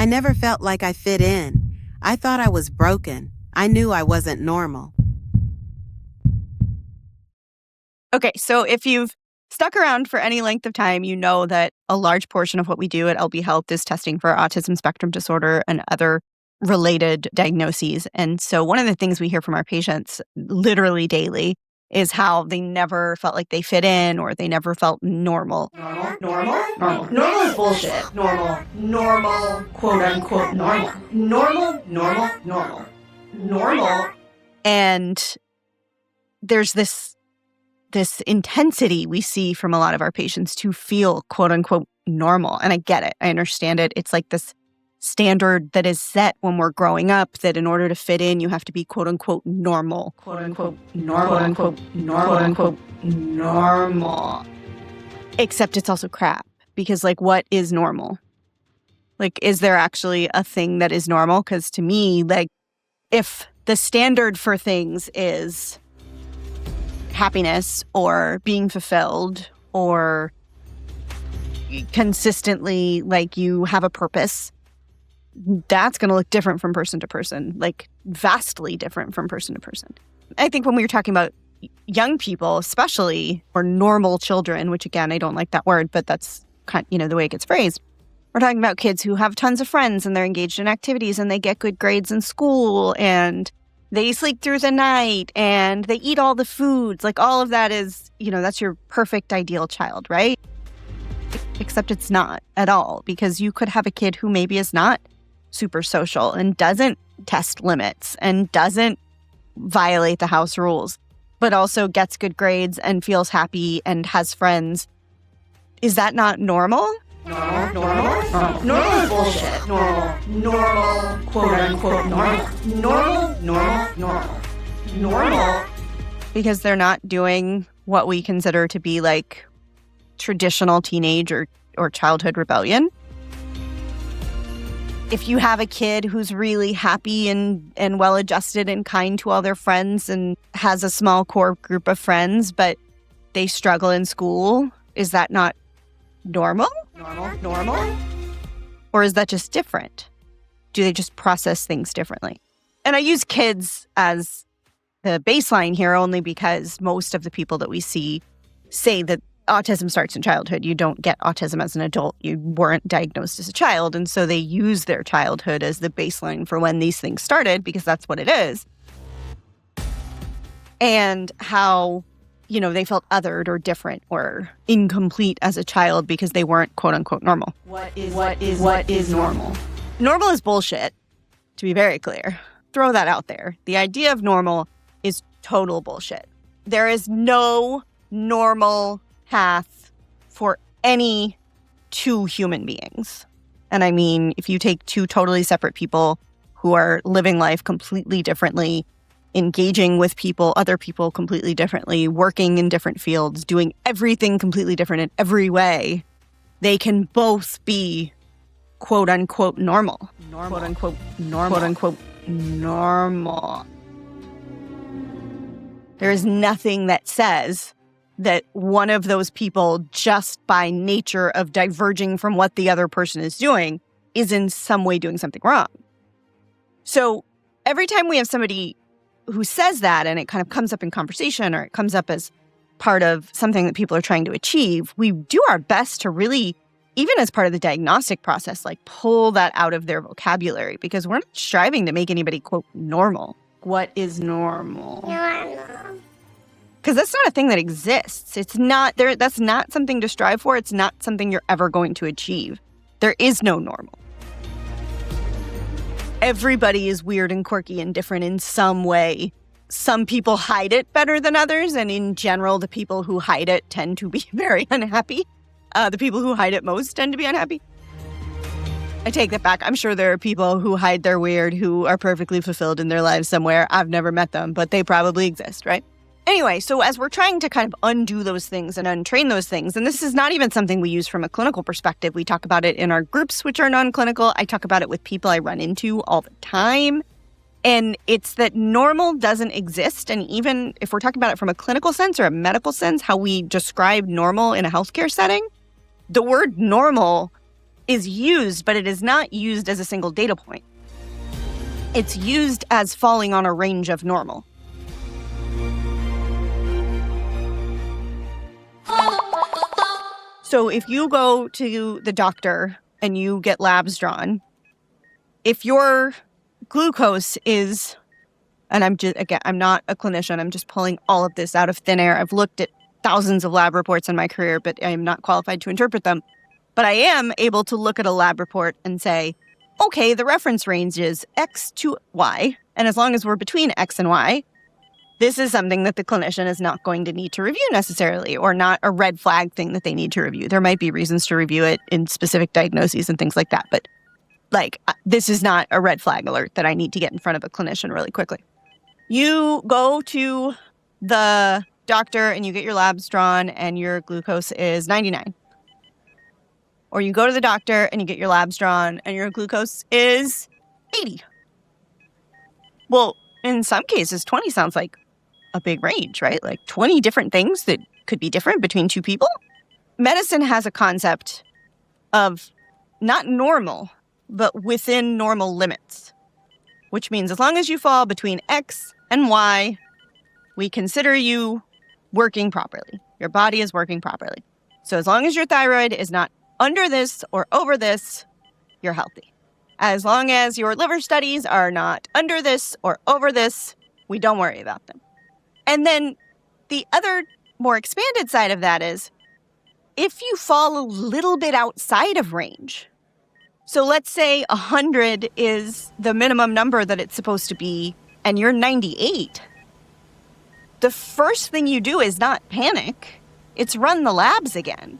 I never felt like I fit in. I thought I was broken. I knew I wasn't normal. Okay, so if you've stuck around for any length of time, you know that a large portion of what we do at LB Health is testing for autism spectrum disorder and other related diagnoses. And so one of the things we hear from our patients literally daily is how they never felt like they fit in or they never felt normal. Normal is bullshit. Normal, quote unquote, normal. And there's this intensity we see from a lot of our patients to feel quote unquote normal. And I get it. I understand it. It's like this standard that is set when we're growing up that in order to fit in, you have to be quote unquote normal. Except it's also crap because like what is normal? Like, is there actually a thing that is normal? Because to me, like if the standard for things is happiness or being fulfilled or consistently like you have a purpose, that's going to look different from person to person, like vastly different from person to person. I think when we were talking about young people, especially, or normal children, which again, I don't like that word, but that's kind of, the way it gets phrased. We're talking about kids who have tons of friends and they're engaged in activities and they get good grades in school and they sleep through the night and they eat all the foods. Like all of that is, that's your perfect ideal child, right? Except it's not at all, because you could have a kid who maybe is not super social and doesn't test limits and doesn't violate the house rules, but also gets good grades and feels happy and has friends. Is that not normal? Normal is bullshit. Normal, quote unquote, normal. Because they're not doing what we consider to be like traditional teenage or childhood rebellion. If you have a kid who's really happy and well-adjusted and kind to all their friends and has a small core group of friends, but they struggle in school, is that not normal? Normal? Or is that just different? Do they just process things differently? And I use kids as the baseline here only because most of the people that we see say that autism starts in childhood. You don't get autism as an adult. You weren't diagnosed as a child. And so they use their childhood as the baseline for when these things started because that's what it is. And how, they felt othered or different or incomplete as a child because they weren't quote unquote normal. What is normal? Normal is bullshit, to be very clear. Throw that out there. The idea of normal is total bullshit. There is no normal path for any two human beings. And I mean, if you take two totally separate people who are living life completely differently, engaging with people, other people completely differently, working in different fields, doing everything completely different in every way, they can both be quote unquote normal. Quote unquote normal. Quote unquote normal. There is nothing that says that one of those people, just by nature of diverging from what the other person is doing, is in some way doing something wrong. So every time we have somebody who says that and it kind of comes up in conversation or it comes up as part of something that people are trying to achieve, we do our best to really, even as part of the diagnostic process, like pull that out of their vocabulary because we're not striving to make anybody, quote, normal. What is normal? Because that's not a thing that exists. It's not there. That's not something to strive for. It's not something you're ever going to achieve. There is no normal. Everybody is weird and quirky and different in some way. Some people hide it better than others. And in general, the people who hide it tend to be very unhappy. The people who hide it most tend to be unhappy. I take that back. I'm sure there are people who hide their weird who are perfectly fulfilled in their lives somewhere. I've never met them, but they probably exist, right? Anyway, so as we're trying to kind of undo those things and untrain those things, and this is not even something we use from a clinical perspective. We talk about it in our groups, which are non-clinical. I talk about it with people I run into all the time. And it's that normal doesn't exist. And even if we're talking about it from a clinical sense or a medical sense, how we describe normal in a healthcare setting, the word normal is used, but it is not used as a single data point. It's used as falling on a range of normal. So if you go to the doctor and you get labs drawn, if your glucose is, and I'm not a clinician, I'm just pulling all of this out of thin air. I've looked at thousands of lab reports in my career, but I am not qualified to interpret them. But I am able to look at a lab report and say, okay, the reference range is X to Y. And as long as we're between X and Y, this is something that the clinician is not going to need to review necessarily, or not a red flag thing that they need to review. There might be reasons to review it in specific diagnoses and things like that. But this is not a red flag alert that I need to get in front of a clinician really quickly. You go to the doctor and you get your labs drawn and your glucose is 99. Or you go to the doctor and you get your labs drawn and your glucose is 80. Well, in some cases, 20 sounds like a big range, right? Like 20 different things that could be different between two people. Medicine has a concept of not normal, but within normal limits, which means as long as you fall between X and Y, we consider you working properly. Your body is working properly. So as long as your thyroid is not under this or over this, you're healthy. As long as your liver studies are not under this or over this, we don't worry about them. And then the other more expanded side of that is if you fall a little bit outside of range. So let's say 100 is the minimum number that it's supposed to be, and you're 98. The first thing you do is not panic. It's run the labs again.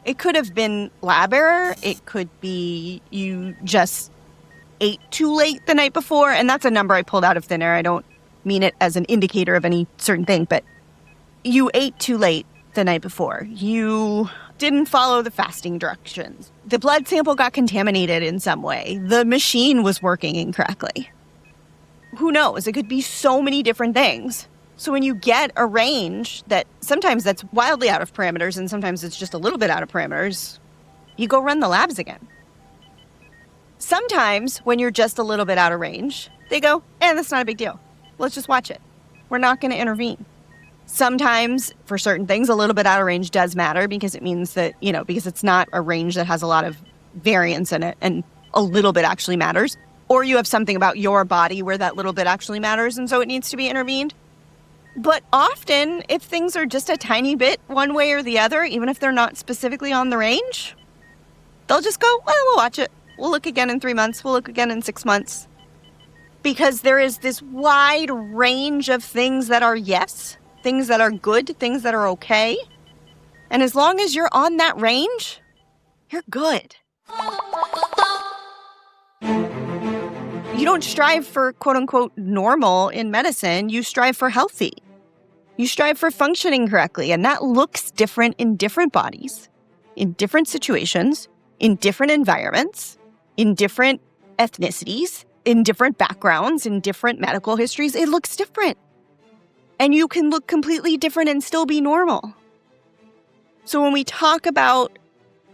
It could have been lab error. It could be you just ate too late the night before. And that's a number I pulled out of thin air. I don't mean it as an indicator of any certain thing, but you ate too late the night before. You didn't follow the fasting directions. The blood sample got contaminated in some way. The machine was working incorrectly. Who knows? It could be so many different things. So when you get a range that sometimes that's wildly out of parameters and sometimes it's just a little bit out of parameters, you go run the labs again. Sometimes when you're just a little bit out of range, they go, that's not a big deal. Let's just watch it. We're not going to intervene. Sometimes for certain things, a little bit out of range does matter because it means that, because it's not a range that has a lot of variance in it and a little bit actually matters. Or you have something about your body where that little bit actually matters and so it needs to be intervened. But often, if things are just a tiny bit one way or the other, even if they're not specifically on the range, they'll just go, we'll watch it. We'll look again in 3 months. We'll look again in 6 months. Because there is this wide range of things that are yes, things that are good, things that are okay. And as long as you're on that range, you're good. You don't strive for quote-unquote normal in medicine. You strive for healthy. You strive for functioning correctly. And that looks different in different bodies, in different situations, in different environments, in different ethnicities, in different backgrounds, in different medical histories. It looks different. And you can look completely different and still be normal. So when we talk about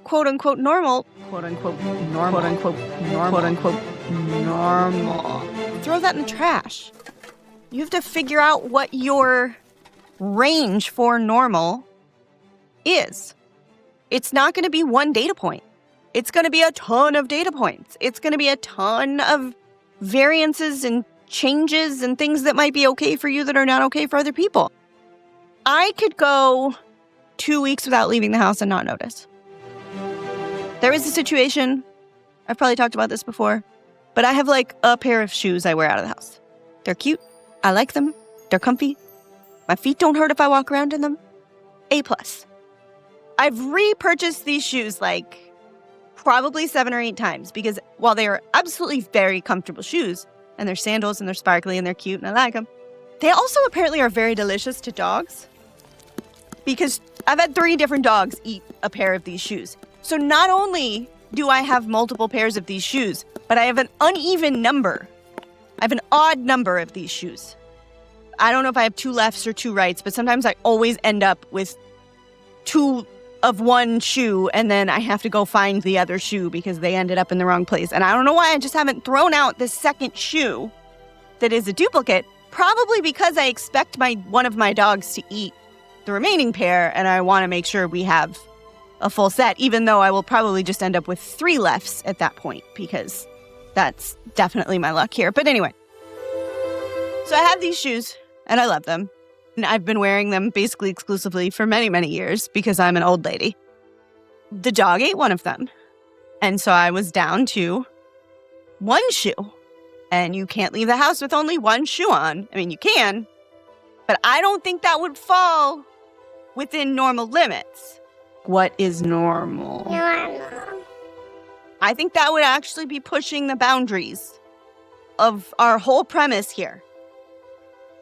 quote-unquote normal, quote-unquote normal, quote-unquote normal, quote-unquote normal, throw that in the trash. You have to figure out what your range for normal is. It's not going to be one data point. It's going to be a ton of data points. It's going to be a ton of variances and changes and things that might be okay for you that are not okay for other people. I could go 2 weeks without leaving the house and not notice. There is a situation, I've probably talked about this before, but I have a pair of shoes I wear out of the house. They're cute. I like them. They're comfy. My feet don't hurt if I walk around in them. A+. I've repurchased these shoes probably 7 or 8 times because while they are absolutely very comfortable shoes, and they're sandals and they're sparkly and they're cute and I like them, they also apparently are very delicious to dogs because I've had 3 different dogs eat a pair of these shoes. So not only do I have multiple pairs of these shoes, but I have an uneven number. I have an odd number of these shoes. I don't know if I have 2 lefts or 2 rights, but sometimes I always end up with 2 of one shoe, and then I have to go find the other shoe because they ended up in the wrong place. And I don't know why I just haven't thrown out the second shoe that is a duplicate, probably because I expect one of my dogs to eat the remaining pair, and I want to make sure we have a full set, even though I will probably just end up with 3 lefts at that point, because that's definitely my luck here. But anyway, so I have these shoes, and I love them. And I've been wearing them basically exclusively for many, many years because I'm an old lady. The dog ate one of them. And so I was down to 1 shoe. And you can't leave the house with only 1 shoe on. I mean, you can, but I don't think that would fall within normal limits. What is normal? Normal. I think that would actually be pushing the boundaries of our whole premise here.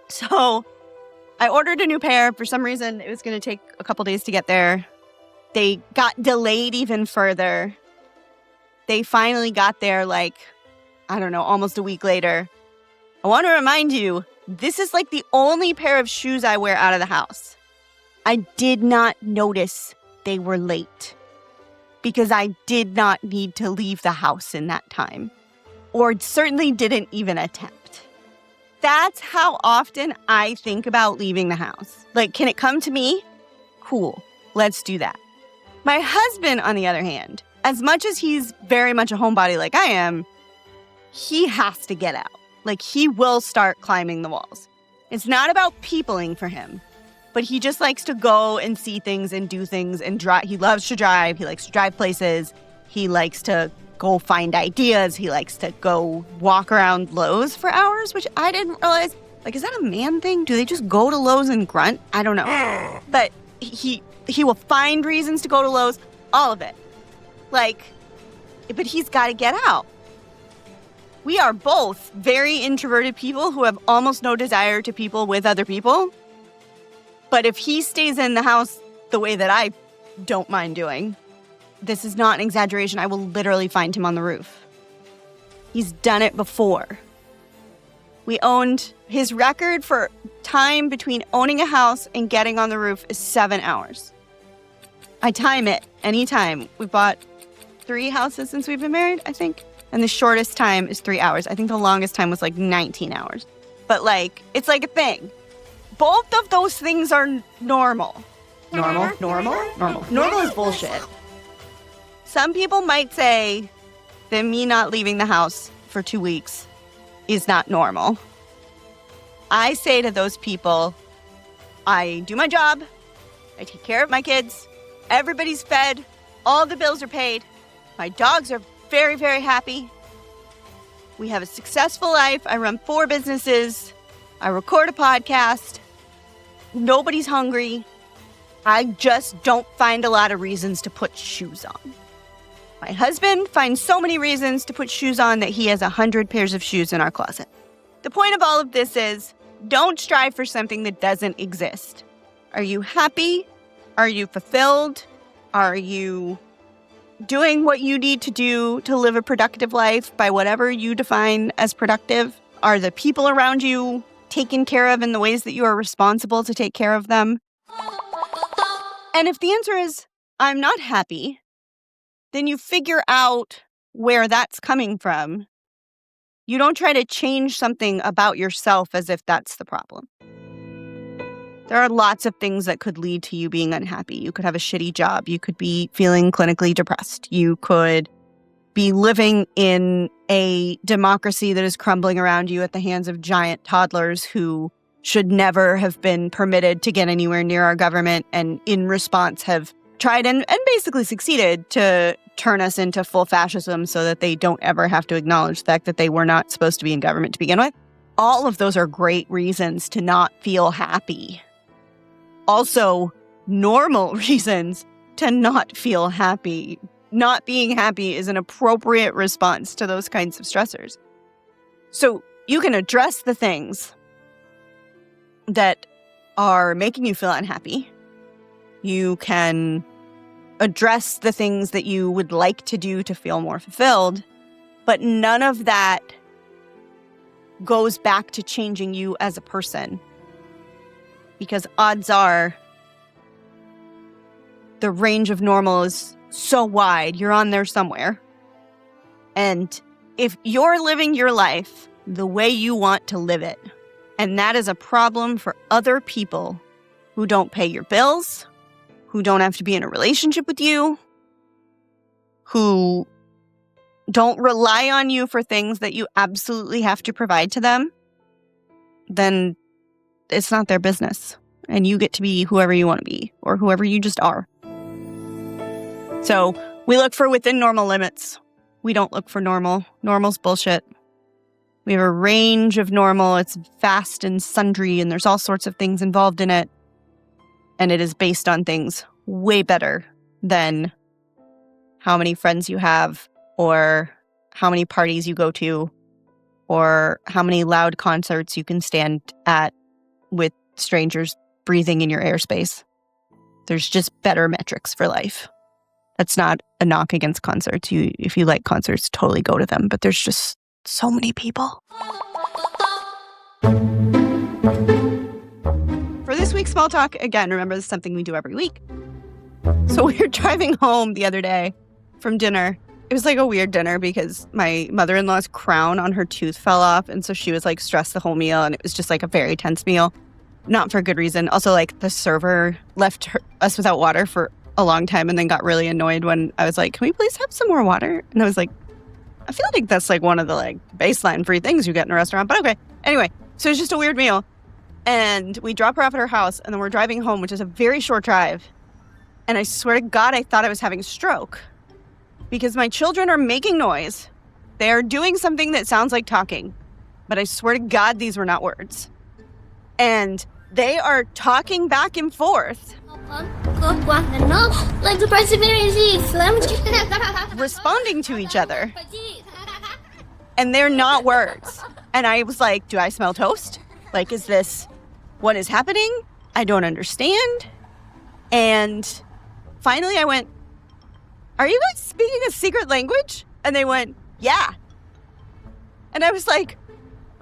So I ordered a new pair. For some reason, it was going to take a couple days to get there. They got delayed even further. They finally got there, almost a week later. I want to remind you, this is the only pair of shoes I wear out of the house. I did not notice they were late because I did not need to leave the house in that time, or certainly didn't even attempt. That's how often I think about leaving the house. Can it come to me? Cool, let's do that. My husband, on the other hand, as much as he's very much a homebody like I am, he has to get out. He will start climbing the walls. It's not about peopling for him, but he just likes to go and see things and do things and drive. He loves to drive. He likes to drive places. He likes to go find ideas. He likes to go walk around Lowe's for hours, which I didn't realize. Is that a man thing? Do they just go to Lowe's and grunt? I don't know. But he will find reasons to go to Lowe's, all of it. But he's got to get out. We are both very introverted people who have almost no desire to people with other people. But if he stays in the house the way that I don't mind doing, this is not an exaggeration, I will literally find him on the roof. He's done it before. His record for time between owning a house and getting on the roof is 7 hours. I time it anytime. We bought 3 houses since we've been married, I think. And the shortest time is 3 hours. I think the longest time was 19 hours. But it's a thing. Both of those things are normal. Normal? Normal is bullshit. Some people might say that me not leaving the house for 2 weeks is not normal. I say to those people, I do my job, I take care of my kids, everybody's fed, all the bills are paid, my dogs are very, very happy. We have a successful life. I run 4 businesses. I record a podcast. Nobody's hungry. I just don't find a lot of reasons to put shoes on. My husband finds so many reasons to put shoes on that he has 100 pairs of shoes in our closet. The point of all of this is, don't strive for something that doesn't exist. Are you happy? Are you fulfilled? Are you doing what you need to do to live a productive life by whatever you define as productive? Are the people around you taken care of in the ways that you are responsible to take care of them? And if the answer is, I'm not happy, then you figure out where that's coming from. You don't try to change something about yourself as if that's the problem. There are lots of things that could lead to you being unhappy. You could have a shitty job. You could be feeling clinically depressed. You could be living in a democracy that is crumbling around you at the hands of giant toddlers who should never have been permitted to get anywhere near our government, and in response have tried and basically succeeded to turn us into full fascism so that they don't ever have to acknowledge the fact that they were not supposed to be in government to begin with. All of those are great reasons to not feel happy. Also, normal reasons to not feel happy. Not being happy is an appropriate response to those kinds of stressors. So you can address the things that are making you feel unhappy. You can address the things that you would like to do to feel more fulfilled, but none of that goes back to changing you as a person. Because odds are, the range of normal is so wide. You're on there somewhere. And if you're living your life the way you want to live it, and that is a problem for other people who don't pay your bills, who don't have to be in a relationship with you, who don't rely on you for things that you absolutely have to provide to them, then it's not their business. And you get to be whoever you want to be or whoever you just are. So we look for within normal limits. We don't look for normal. Normal's bullshit. We have a range of normal. It's vast and sundry, and there's all sorts of things involved in it. And it is based on things way better than how many friends you have, or how many parties you go to, or how many loud concerts you can stand at with strangers breathing in your airspace. There's just better metrics for life. That's not a knock against concerts. If you like concerts, totally go to them. But there's just so many people. For this week's small talk, again, remember this is something we do every week. So we were driving home the other day from dinner. It was like a weird dinner because my mother-in-law's crown on her tooth fell off. And so she was like stressed the whole meal. And it was just like a very tense meal. Not for a good reason. Also, like the server left us without water for a long time and then got really annoyed when I was like, can we please have some more water? And I was like, I feel like that's like one of the like baseline free things you get in a restaurant. But okay. Anyway, so it was just a weird meal. And we drop her off at her house and then we're driving home, which is a very short drive. And I swear to God, I thought I was having a stroke because my children are making noise. They are doing something that sounds like talking. But I swear to God, these were not words. And they are talking back and forth. Responding to each other. And they're not words. And I was like, do I smell toast? Like, is this what is happening? I don't understand. And finally I went, are you guys speaking a secret language? And they went, yeah. And I was like,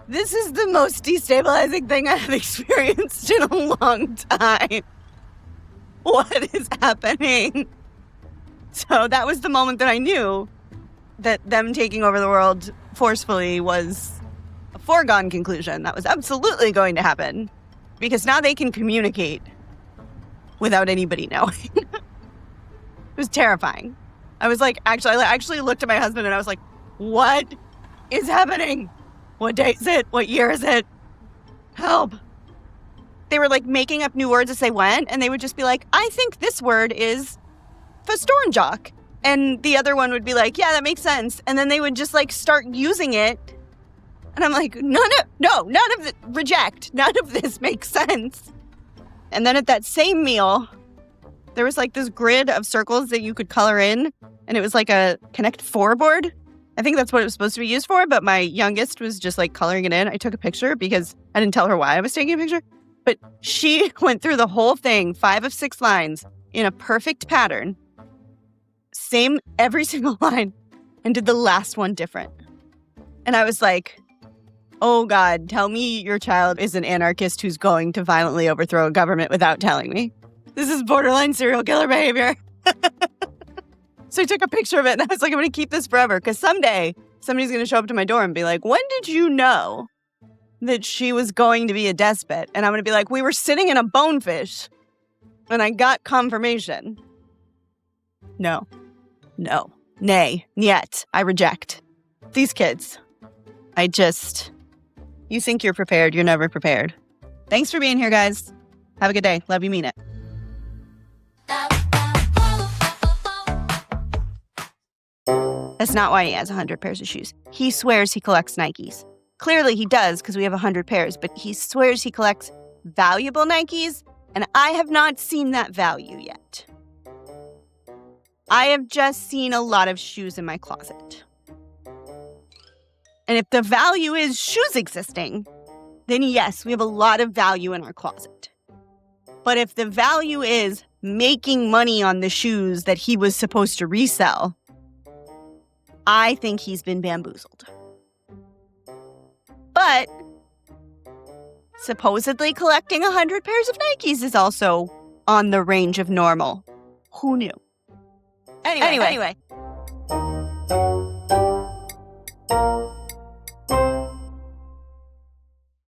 this is the most destabilizing thing I have experienced in a long time. What is happening? So that was the moment that I knew that them taking over the world forcefully was a foregone conclusion. That was absolutely going to happen because now they can communicate without anybody knowing. It was terrifying. I was like, I actually looked at my husband and I was like, what is happening? What day is it? What year is it? Help. They were like making up new words as they went, and they would just be like, I think this word is Fastornjock. And the other one would be like, yeah, that makes sense. And then they would just like start using it. And I'm like, none of this makes sense. And then at that same meal, there was like this grid of circles that you could color in, and it was like a Connect 4 board. I think that's what it was supposed to be used for, but my youngest was just like coloring it in. I took a picture because I didn't tell her why I was taking a picture. But she went through the whole thing, 5 of 6 lines, in a perfect pattern. Same every single line, and did the last one different. And I was like, oh God, tell me your child is an anarchist who's going to violently overthrow a government without telling me. This is borderline serial killer behavior. So I took a picture of it and I was like, I'm going to keep this forever because someday somebody's going to show up to my door and be like, when did you know that she was going to be a despot? And I'm going to be like, we were sitting in a bonefish and I got confirmation. No, nay, yet, I reject. These kids, you think you're prepared, you're never prepared. Thanks for being here, guys. Have a good day. Love you, mean it. That's not why he has 100 pairs of shoes. He swears he collects Nikes. Clearly he does because we have 100 pairs, but he swears he collects valuable Nikes, and I have not seen that value yet. I have just seen a lot of shoes in my closet. And if the value is shoes existing, then yes, we have a lot of value in our closet. But if the value is making money on the shoes that he was supposed to resell, I think he's been bamboozled. But supposedly collecting 100 pairs of Nikes is also on the range of normal. Who knew? Anyway.